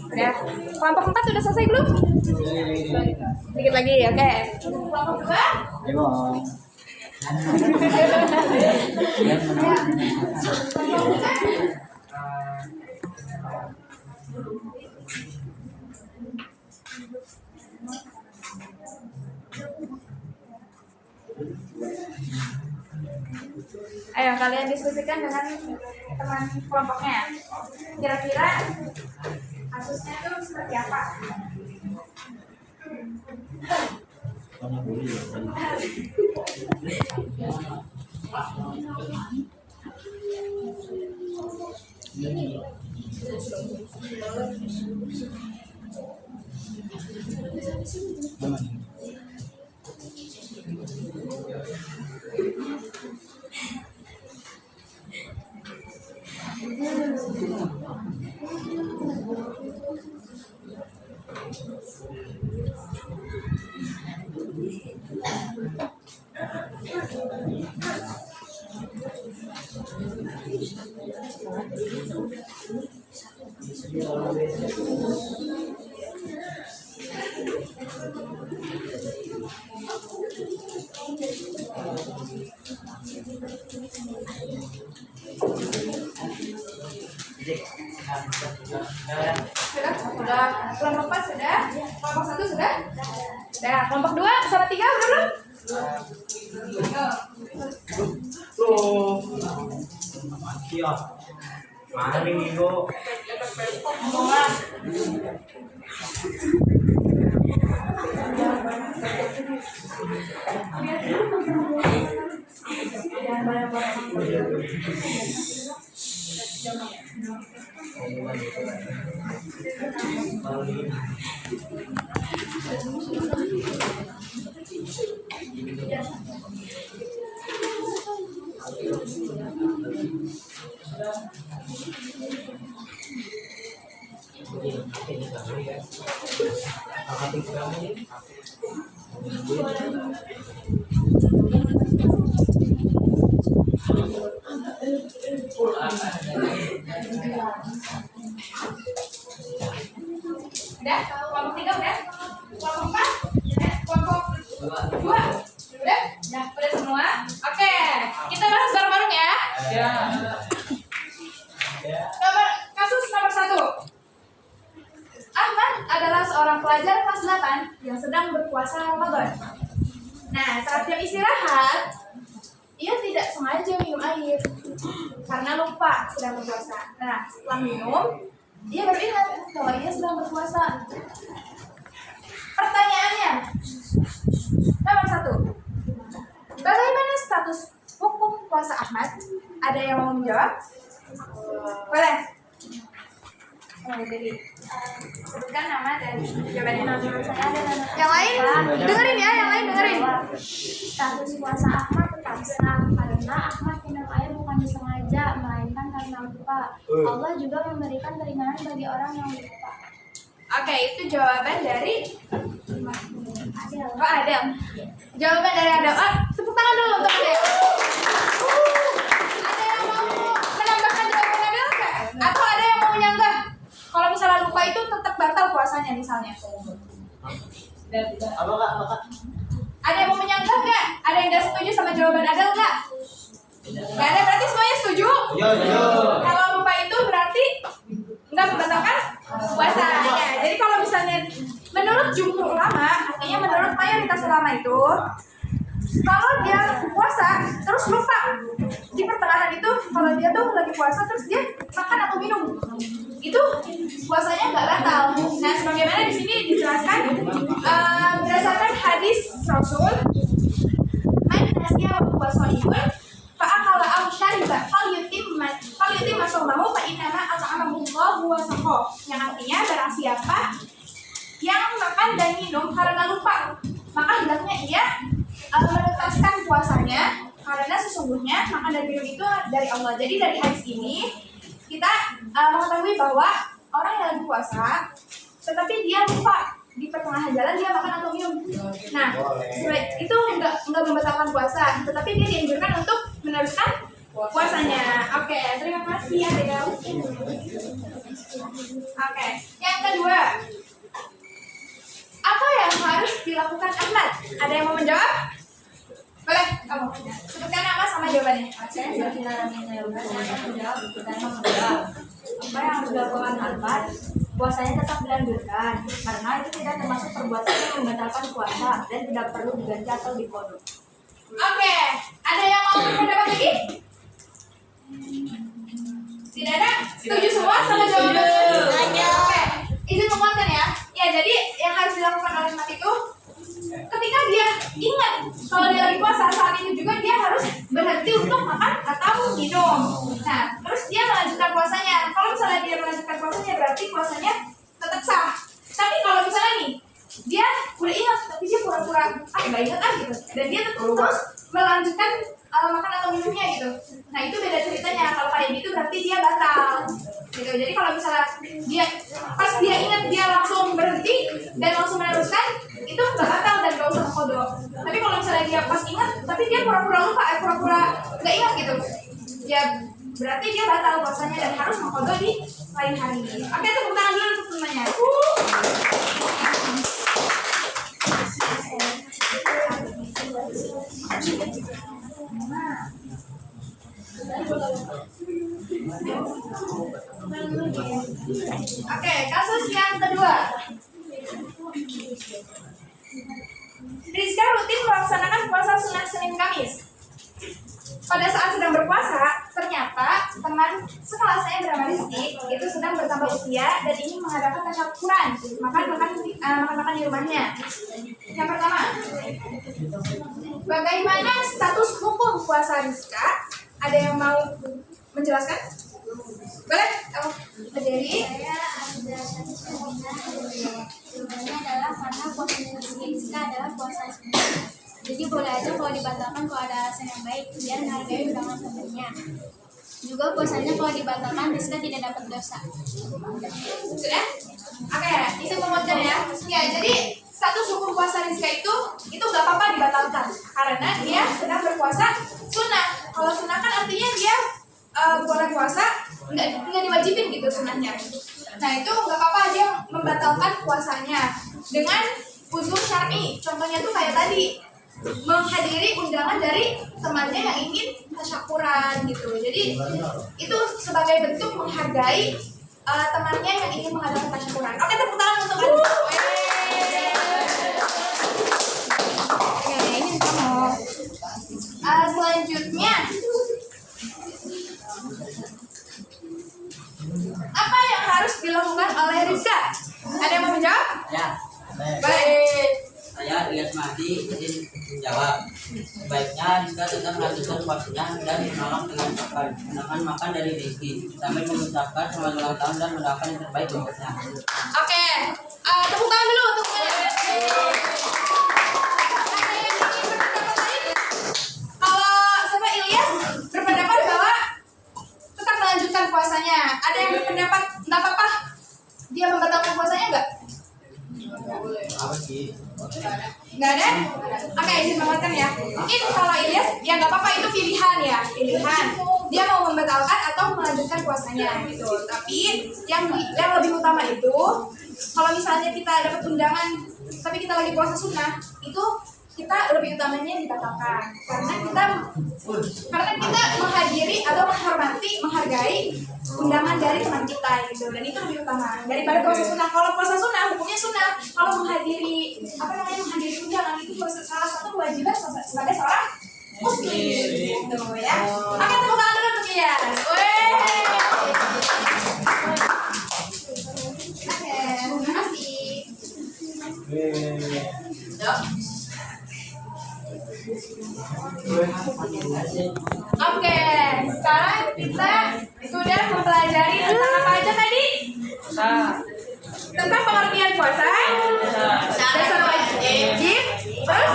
Udah. Kelompok 4 udah selesai belum? Dikit lagi, oke. Kelompok 2? Ayo kalian diskusikan dengan teman kelompoknya. Kira-kira kasusnya tuh seperti apa? Sudah. Kelompok 4 sudah? Kelompok 1 sudah? Sudah. Kelompok 2 sama 3 udah belum? Tuh. Iya. Mari Minggu. Udah? Kelompok 3 udah? Kelompok 4? Udah? Kelompok 2? Udah? Udah semua? Oke, kita bahas bareng-bareng ya. Kasus nomor 1. Ahmad adalah seorang pelajar kelas 8 yang sedang berpuasa Ramadan. Nah, saat jam istirahat, ia tidak sengaja minum air karena lupa sedang berpuasa. Nah, setelah minum, dia baru ingat kalau ia sedang berpuasa. Pertanyaannya, nomor 1. Bagaimana status hukum puasa Ahmad? Ada yang mau menjawab? Boleh. Jadi sebutkan nama dan jawabannya. Yang lain dengerin ya, yang lain dengerin. Status puasa Ahmad tetap sah karena Ahmad minum air bukan disengaja, melainkan karena lupa. Allah juga memberikan keringanan bagi orang yang lupa. Oke, itu jawaban dari Adam. Jawaban dari Adam. Tepuk tangan dulu untuk Adam. Ada yang mau menambahkan jawaban Adam nggak? Atau ada yang mau menyanggah? Kalau misalnya lupa itu tetap batal puasanya misalnya. Apa kak? Ada yang mau menyanggah nggak? Ada yang nggak setuju sama jawaban Adam nggak? Nggak ada, berarti semuanya setuju? Kalau lupa itu berarti nggak membatalkan puasanya. Jadi kalau misalnya menurut jumhur ulama, artinya menurut mayoritas ulama itu, kalau dia puasa terus lupa di pertengahan itu, kalau dia tuh lagi puasa terus dia makan atau minum, itu puasanya nggak batal. Nah, sebagaimana di sini dijelaskan berdasarkan hadis Rasul, "Man nasiya wa huwa shaimun fa akala aw shariba falyutim shaumahu fa innama at'amahu Allahu wa saqahu." Yang artinya barang siapa yang makan dan minum karena lupa, maka hendaknya ia menuntaskan puasanya, karena sesungguhnya makan dan minum itu dari Allah. Jadi dari hadis ini kita mengetahui bahwa orang yang lagi puasa tetapi dia lupa di pertengahan jalan dia makan atau minum, nah itu nggak membatalkan puasa, tetapi dia dianjurkan untuk meneruskan puasanya. Oke, terima kasih ya Dea. Oke, yang kedua, apa yang harus dilakukan Ahmad? Ada yang mau menjawab? Boleh, kamu sebutkan nama sama jawabannya. Saya menjawab. Apa yang harus dilakukan Ahmad? Puasanya tetap dilanjutkan karena itu tidak termasuk perbuatan yang membatalkan puasa dan tidak perlu diganti atau dikodok. Oke, ada yang mau berpendapat lagi? Tidak ada? Setuju semua sama jawabannya? Oke, izin menguatkan ya. Ya, jadi yang harus dilakukan oleh Ahmad itu ketika dia ingat kalau dia lagi puasa, saat itu juga dia harus berhenti untuk makan atau minum. Nah, terus dia melanjutkan puasanya. Kalau misalnya dia melanjutkan puasanya, berarti puasanya tetap sah. Tapi kalau misalnya nih, dia udah ingat tapi dia pura-pura nggak ingat gitu, dan dia tetap terus melanjutkan makan atau minumnya gitu. Nah, itu beda ceritanya. Kalau kayak gitu berarti dia batal gitu. Jadi kalau misalnya dia pas dia ingat dia langsung berhenti dan langsung meneruskan, itu nggak batal dan nggak usah kodok. Tapi kalau misalnya dia pas ingat tapi dia pura-pura lupa, pura-pura nggak ingat gitu, ya berarti dia batal puasanya dan harus mengkodok di lain hari. Oke, tepuk tangan dulu untuk temannya. Oke, kasus yang kedua. Rizka rutin melaksanakan puasa sunat Senin Kamis. Pada saat sedang berpuasa, ternyata teman sekelasnya yang bernama Rizky itu sedang bertambah usia dan ingin mengadakan tasyakuran, makan di rumahnya. Yang pertama, bagaimana status hukum puasa Rizka? Ada yang mau menjelaskan? Boleh, kamu berdiri. Jawabannya adalah karena puasa Rizka adalah puasa sunnah. Jadi boleh aja kalau dibatalkan kalau ada alasan yang baik, biar menghargai undangan temannya. Juga puasanya kalau dibatalkan Rizka tidak dapat dosa. Sudah? Oke, itu memuatkan ya. Ya, jadi status hukum puasa Rizka itu nggak apa-apa dibatalkan karena dia sedang berpuasa sunnah. Kalau sunnah kan artinya dia boleh puasa, nggak diwajibin gitu sunnahnya. Nah, itu nggak apa-apa dia membatalkan puasanya dengan uzur syar'i. Contohnya tuh kayak tadi, menghadiri undangan dari temannya yang ingin tasyakuran gitu. Jadi itu sebagai bentuk menghargai temannya yang ingin mengadakan tasyakuran. Oke, tepuk tangan untuk Anda. Oke, ini kamu. Selanjutnya, apa yang harus dilakukan oleh Rizka? Ada yang mau menjawab? Ya, Baik. saya Ilyas Mahdi izin menjawab. Sebaiknya Rizka tetap melanjutkan puasanya dan menolak makan dari Rizky sambil mengucapkan selamat ulang tahun dan mendoakan yang terbaik untuknya. Oke, tepuk tangan dulu untuk kalau sama Ilyas berpendapat bahwa tetap melanjutkan puasanya. Ada yang berpendapat nggak apa-apa dia membatalkan puasanya nggak? Nggak ada? Oke, izin menguatkan ya. Mungkin kalau Ilyas, ya nggak apa-apa, itu pilihan ya, pilihan. Dia mau membatalkan atau melanjutkan puasanya gitu. Tapi yang lebih utama itu, kalau misalnya kita dapat undangan, tapi kita lagi puasa sunnah, itu kita lebih utamanya dibatalkan karena kita menghadiri atau menghormati, menghargai undangan dari teman kita gitu, dan itu lebih utama daripada puasa sunnah. Kalau puasa sunnah hukumnya sunnah, kalau menghadiri menghadiri undangan itu salah satu kewajiban sebagai seorang muslim gitu ya. Oke, tepuk tangan dulu untuk dia. Oke, terima kasih. Oke, sekarang kita sudah mempelajari tentang apa aja tadi? Tentang pengertian puasa, dasar wajib, terus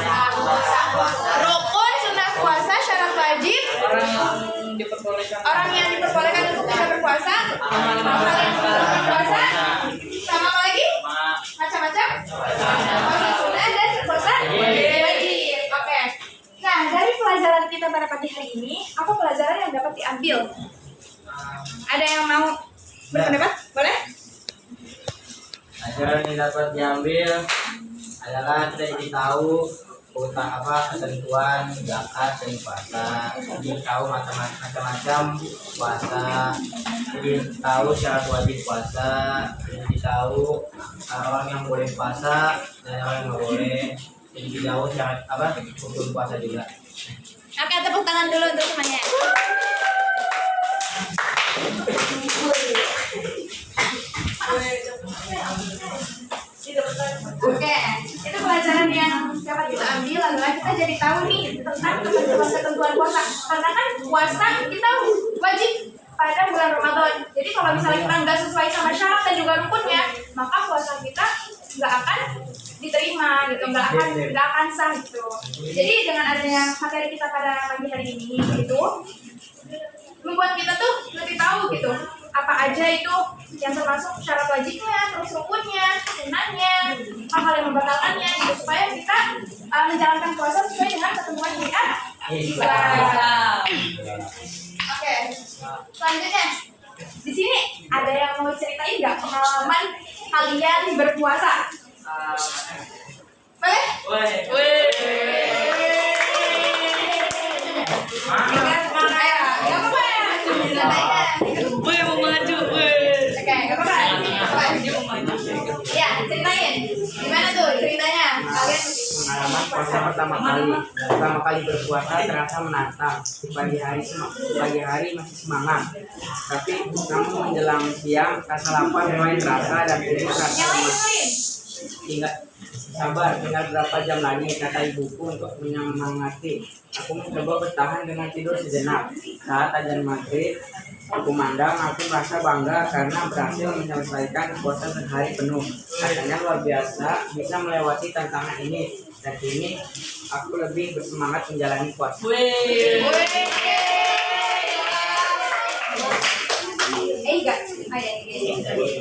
rukun sunnah puasa, syarat wajib, orang yang diperbolehkan untuk tidak berpuasa, orang yang berpuasa, sama apa lagi? Macam-macam. Puasa sunnah dan puasa wajib. Oke. Nah, dari pelajaran kita pada pagi hari ini, apa pelajaran yang dapat diambil? Ada yang mau berpendapat? Boleh? Pelajaran yang dapat diambil adalah kita jadi tahu tentang ketentuan zakat dan puasa, jadi tahu macam-macam puasa, jadi tahu syarat wajib puasa, jadi tahu orang yang boleh puasa dan orang yang nggak boleh, jadi tahu syarat hukum puasa juga. Oke, tepuk tangan dulu untuk semuanya. Oke, itu pelajaran yang dapat kita ambil adalah kita jadi tahu nih tentang ketentuan puasa. Karena kan puasa kita wajib pada bulan Ramadan. Jadi kalau misalnya kita nggak sesuai sama syarat dan juga rukunnya, maka puasa kita nggak akan diterima gitu, nggak akan sah gitu. Jadi dengan adanya materi kita pada pagi hari ini itu membuat kita tuh lebih tahu gitu apa aja itu yang termasuk syarat wajibnya, terus rukunnya, sunnahnya, hal-hal yang membatalkannya gitu, supaya kita menjalankan puasa sesuai dengan ketentuan syariat Islam. Oke, selanjutnya di sini ada yang mau ceritain nggak pengalaman kalian berpuasa? Boleh? Ya, ceritain. Gimana tuh ceritanya? Kalian Pengalaman puasa pertama kali berpuasa terasa menantang. Di pagi hari masih semangat, tapi namun menjelang siang rasa lapar mulai terasa dan tubuh terasa lemas. Tinggal berapa jam lagi, kata ibuku untuk menyemangati. Aku mencoba bertahan dengan tidur sejenak. Saat azan maghrib kumandang, aku merasa bangga karena berhasil menyelesaikan puasa sehari penuh. Rasanya luar biasa bisa melewati tantangan ini, dan kini aku lebih bersemangat menjalani puasa.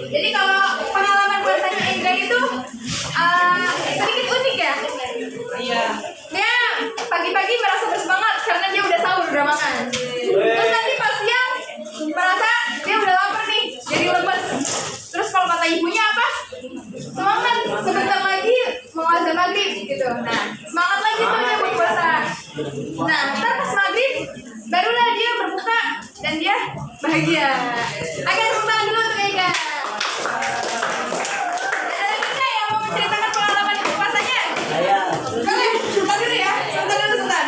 Jadi kalau pengalaman puasanya Ega itu sedikit unik ya. Iya. Dia pagi-pagi merasa bersemangat karena dia udah sahur, udah makan. Terus nanti pas siang merasa dia udah lapar nih, jadi lemes. Terus kalau kata ibunya apa? Semangat, sebentar lagi mau azan maghrib gitu. Nah, semangat lagi tuh dia berpuasa. Nah, ntar pas maghrib barulah dia berbuka dan dia bahagia. Akan tepuk dulu untuk Ega. Ada kita yang mau menceritakan pengalaman puasanya? Saya. Boleh, sebentar dulu ya. Sebentar.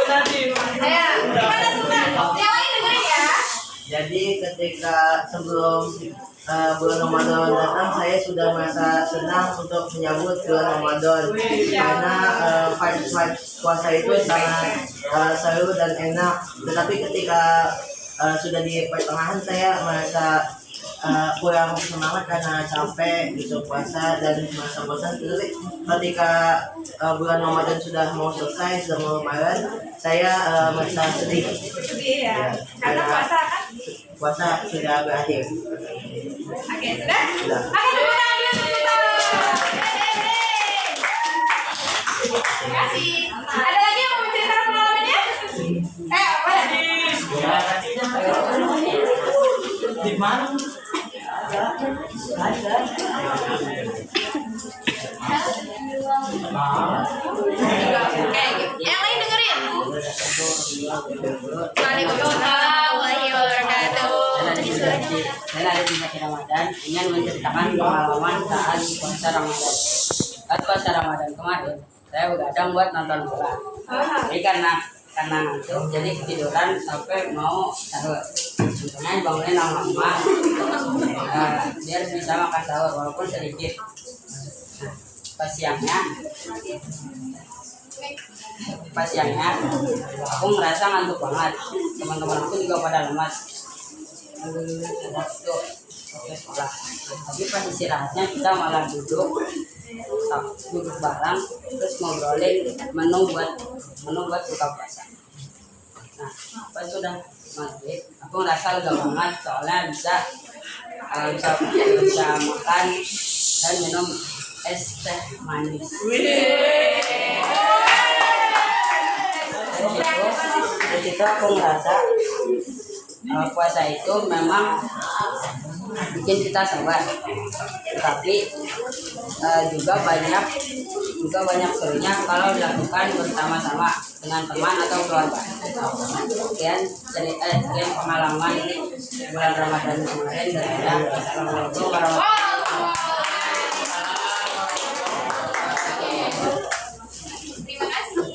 Tadi. Ayo, gimana Sultan? Yang lain dengerin ya. Jadi ketika sebelum bulan Ramadan datang, saya sudah merasa senang untuk menyambut bulan Ramadan karena vibes puasa itu sangat seru dan enak. Tetapi ketika sudah di pertengahan, saya merasa kurang semangat karena capek gitu puasa dan merasa bosan. Tapi ketika bulan Ramadan sudah mau selesai, sudah mau lebaran, saya merasa sedih. Sedih ya. Karena puasa kan? Puasa sudah berakhir. Oke, sudah? Oke, tepuk tangan dulu untuk kita. Terima kasih. Ada lagi yang mau menceritakan pengalamannya? Mana? Di mana? Yang lain dengerin. Waalaikumsalam warahmatullahi wabarakatuh. Saya ada di bulan Ramadan ingin menceritakan pengalaman saat puasa Ramadan. Saat puasa Ramadan kemarin, saya begadang buat nonton bola. Jadi karena ngantuk, jadi ketiduran sampai mau sahur. Untungnya bangunin lama-lama, biar bisa makan sahur walaupun sedikit. Pas siangnya, aku ngerasa ngantuk banget. Teman-teman aku juga pada lemas. Waktu sekolah, tapi pas istirahatnya kita malah duduk bareng, terus ngobrolin menu buat buka puasa. Nah, pas sudah maghrib, aku ngerasa lega banget soalnya bisa makan dan minum es teh manis. Dari situ aku ngerasa puasa itu memang bikin kita sabar, tapi juga banyak serunya kalau dilakukan bersama-sama dengan teman atau keluarga. Sekian pengalaman bulan Ramadan kemarin dari saya. Assalamualaikum warahmatullahi wabarakatuh. Terima kasih.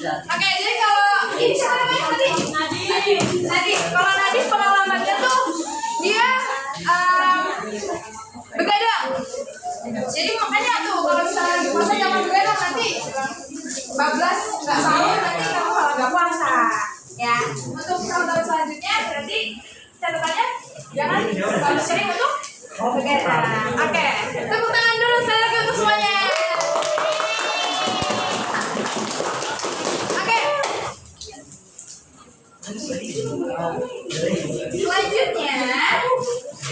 Oke, jadi kalau ini siapa namanya tadi? Nadi. Kalau Nadi pengalamannya tuh dia begadang. Jadi makanya tuh kalau misalnya di puasa jangan begadang, nanti bablas nggak sahur, nanti kamu malah nggak puasa. Ya, untuk tahun-tahun selanjutnya berarti catatannya jangan terlalu sering untuk begadang. Oke, tepuk tangan dulu sekali lagi untuk semuanya. Selanjutnya, aku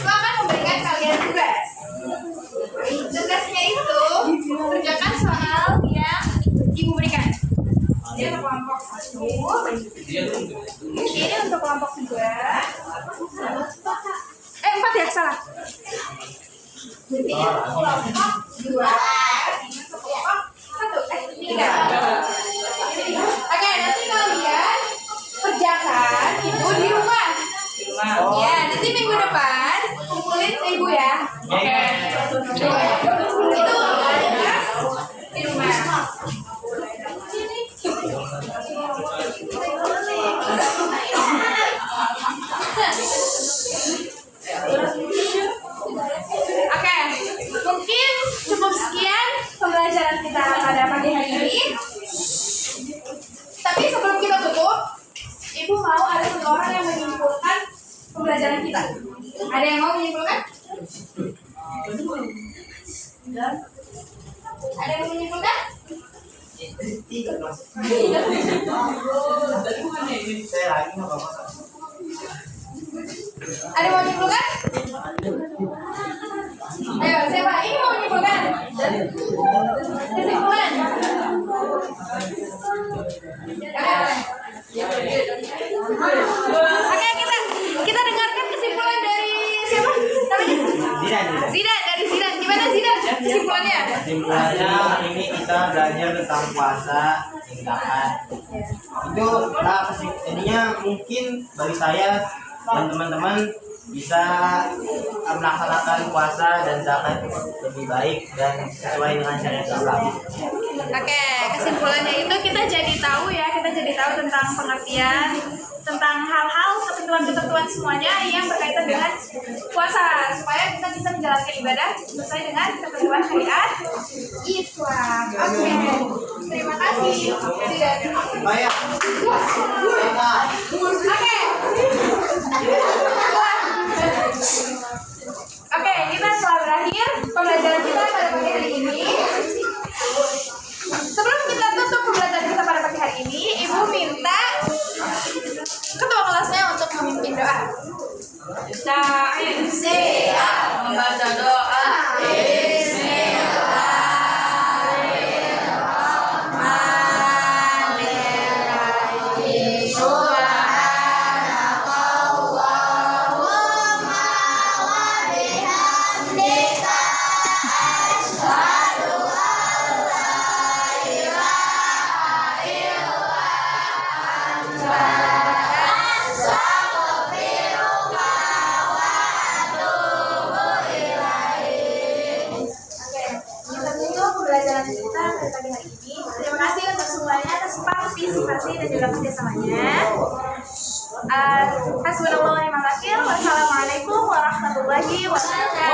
akan memberikan kalian tugas. Tugasnya itu kerjakan soal yang ibu berikan. Ini untuk kelompok 1. Ini untuk kelompok 2. 4 ya, salah. Ini untuk kelompok 2. Ini untuk kelompok 1. 3. Oke, nanti kalian kerjakan ibu di rumah. Ya, nanti minggu depan kumpulin ibu ya. Oke. Itu tugas di rumah. Oke, mungkin cukup sekian pembelajaran kita pada pagi hari ini. Tapi sebelum kita tutup, Ibu mau ada satu orang yang menyimpulkan pembelajaran kita. Ada yang mau menyimpulkan? Ada yang mau menyimpulkan? Ada yang mau menyimpulkan? Ayo, siapa? Ini mau menyimpulkan? Kesimpulan. Oke, kita dengarkan kesimpulan dari siapa namanya? Zidan. Dari Zidan. Gimana Zidan kesimpulannya? Kesimpulannya ini kita belajar tentang puasa, tindakan. Itu jadinya mungkin bagi saya dan teman-teman bisa melaksanakan puasa dan zakat lebih baik dan sesuai dengan syariat Islam. Oke, kesimpulannya itu kita jadi tahu tentang pengertian, tentang hal-hal ketentuan-ketentuan semuanya yang berkaitan dengan puasa supaya kita bisa menjalankan ibadah sesuai dengan ketentuan syariat Islam. Oke, terima kasih. Oke, kita telah berakhir pembelajaran kita pada pagi hari ini. Sebelum kita tutup pembelajaran kita pada pagi hari ini, Ibu minta ketua kelasnya untuk memimpin doa. Siap membaca doa. Bismillahirrahmanirrahim. atas partisipasi dan juga kerjasamanya. Hasbunallah wa ni'mal wakil. Wassalamualaikum warahmatullahi wabarakatuh.